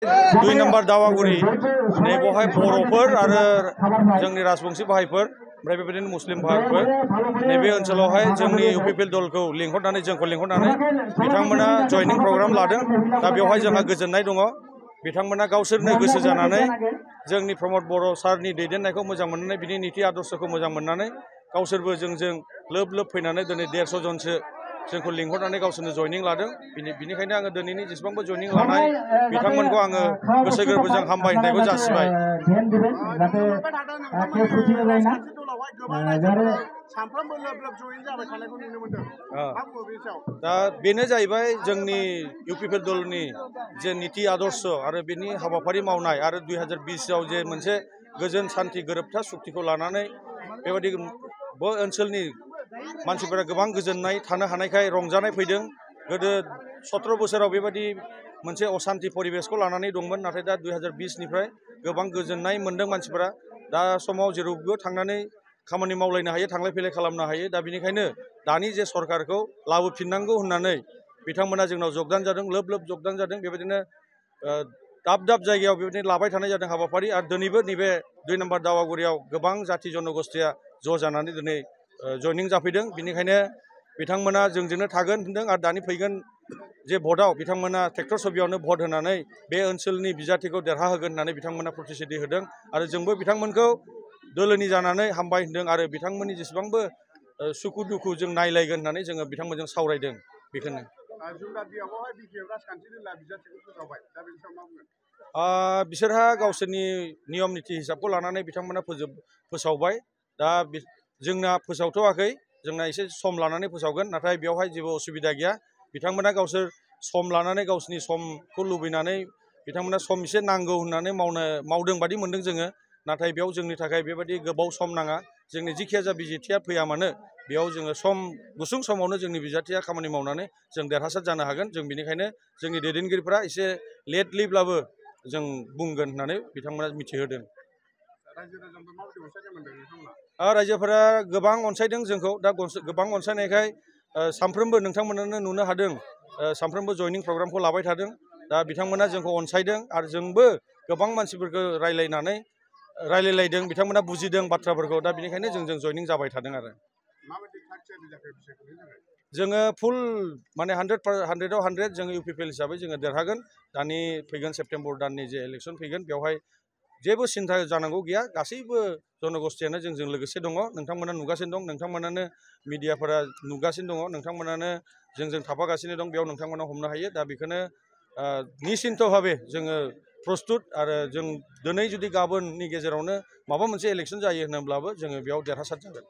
2 number दावागुरि नैबेवहाय बर'फोर आरो जोंनि राजबंशी भाइफोर ओमफ्राय बेबायदिनो मुस्लिम भाइफोर नैबे ओनसोलावहाय जोंनि इउपिपिएल दलखौ लिंहरनानै जोंखौ लिंहरनानै बिथांमोना जयनिं प्रग्राम लादों। दा बेवहाय जोंहा गोजोननाय दङ। बिथांमोना गावसोरनो गोसो जानानै जोंनि प्रमद बर' सारनि दैदेननायखौ मोजां मोननानै बिनि नीति आदर्शखौ मोजां मोननानै गावसोरबो जोंजों लोब लोब फैनानै दिनै 150 जनसो जोंखौ लिंहरनानै गावसोरनो जयनिं लादों। बिनिखायनो आङो दिनैनि जेसेबांबो जयनिं लानाय बिथांमोनखौ आङो गोसो गोरबोजों हामबाय होननायखौ जासिबाय। दा बेनो जाहैबाय जोंनि इउपिपिएल दलनि जे नीति आदर्श आरो बेनि हाबाफारि मावनाय आरो 2020आव जे मोनसे गोजोन सान्थि गोरोबथा सुक्तिखौ लानानै बेबायदि ओनसोलनि मानसिफोरा गोबां गोजोननाय थानो हानायखाय रंजानाय फैदों। गोदो 17 बोसोराव बेबायदि मोनसे असान्ति परिबेसखौ लानानै दंमोन, नाथाय दा 2020निफ्राय गोबां गोजोननाय मोनदों मानसिफोरा। दा समाव जेरावबो थांनानै खामानि मावलायनो हायो, थांलाय फैलाय खालामनो हायो। दा बेनिखायनो दानि जे सरकारखौ लाबोफिननांगौ होननानै बिथांमोना जोंनाव जगदान जादों, लोब लोब जगदान जादों। बेबायदिनो दाब दाब जायगायाव बेबायदिनो लाबाय थानाय जादों हाबाफारि। आरो दिनैबो नैबे 2 नम्बर दावागुरियाव गोबां जाथि जनगोष्ठिया ज' जानानै दिनै जयनिं जाफैदों। बिनिखायनो बिथांमोना जोंजोंनो थागोन होनदों आरो दानि फैगोन जे भटआव बिथांमोना ट्रेक्टर छबियावनो भट होनानै बे ओनसोलनि बिजाथिखौ देरहाहोगोन होननानै बिथांमोना प्रतिश्रुति होदों। आरो जोंबो बिथांमोनखौ दोलोनि जानानै हामबाय होनदों आरो बिथांमोननि जेसेबांबो सुखु दुखु जों नायलायगोन होननानै जोङो बिथांमोनजों सावरायदों। बेखौनो बिसोरहा गावसोरनि नियम निति हिसाबखौ लानानै बिथांमोना फोसावबाय। दा जोंना फोसावथ'वाखै, जोंना एसे सम लानानै फोसावगोन। नाथाय बेवहाय जेबो असुबिदा गैया। बिथांमोना गावसोर सम लानानै गावसोरनि समखौ लुबैनानै बिथांमोना सम एसे नांगौ होननानै मावदों बादि मोनदों जोङो। नाथाय बेयाव जोंनि थाखाय बेबायदि गोबाव सम नाङा। जोंनि जिखिया जा बिजेथिया फैया मानो बेयाव जोङो गुसुं समावनो जोंनि बिजाथिया खामानि मावनानै जों देरहासार जानो हागोन। जों बेनिखायनो जोंनि दैदेनगिरिफ्रा एसे लेटलिब्लाबो जों बुंगोन होननानै बिथांमोना मिथिहोदों। रायजोफोरा गोबां अनसायदों जोंखौ। दा गोबां अनसायनायखाय सानफ्रोमबो नोंथांमोनानो नुनो हादों, सानफ्रोमबो जयनिं प्रग्रामखौ लाबाय थादों। दा बिथांमोना जोंखौ अनसायदों आरो जोंबो गोबां मानसिफोरखौ रायलायलायदों, बिथांमोना बुजिदों बाथ्राफोरखौ। दा बेनिखायनो जोंजों जयनिं जाबाय थादों आरो जोङो फुल माने 100%आव 100 जोङो इउपिपिएल हिसाबै जोङो देरहागोन। दानि फैगोन सेप्तेम्बर दाननि जे इलेक्सन फैगोन बेवहाय जेबो सिन्था जानांगौ गैया। गासैबो जनगोष्ठियानो जोंजों लोगोसे दङ। नोंथांमोना नुगासिनो दं, नोंथांमोनानो मिडियाफोरा नुगासिनो दङ, नोंथांमोनानो जोंजों थाफागासिनो दं। बेयाव नोंथांमोना हमनो हायो। दा बेखौनो निश्चिन्त भाबे जोङो प्रस्तुत आरो जों दिनै जुदि गाबोननि गेजेरावनो माबा मोनसे इलेक्सन जायो होनोब्लाबो जोङो बेयाव देरहासार जागोन।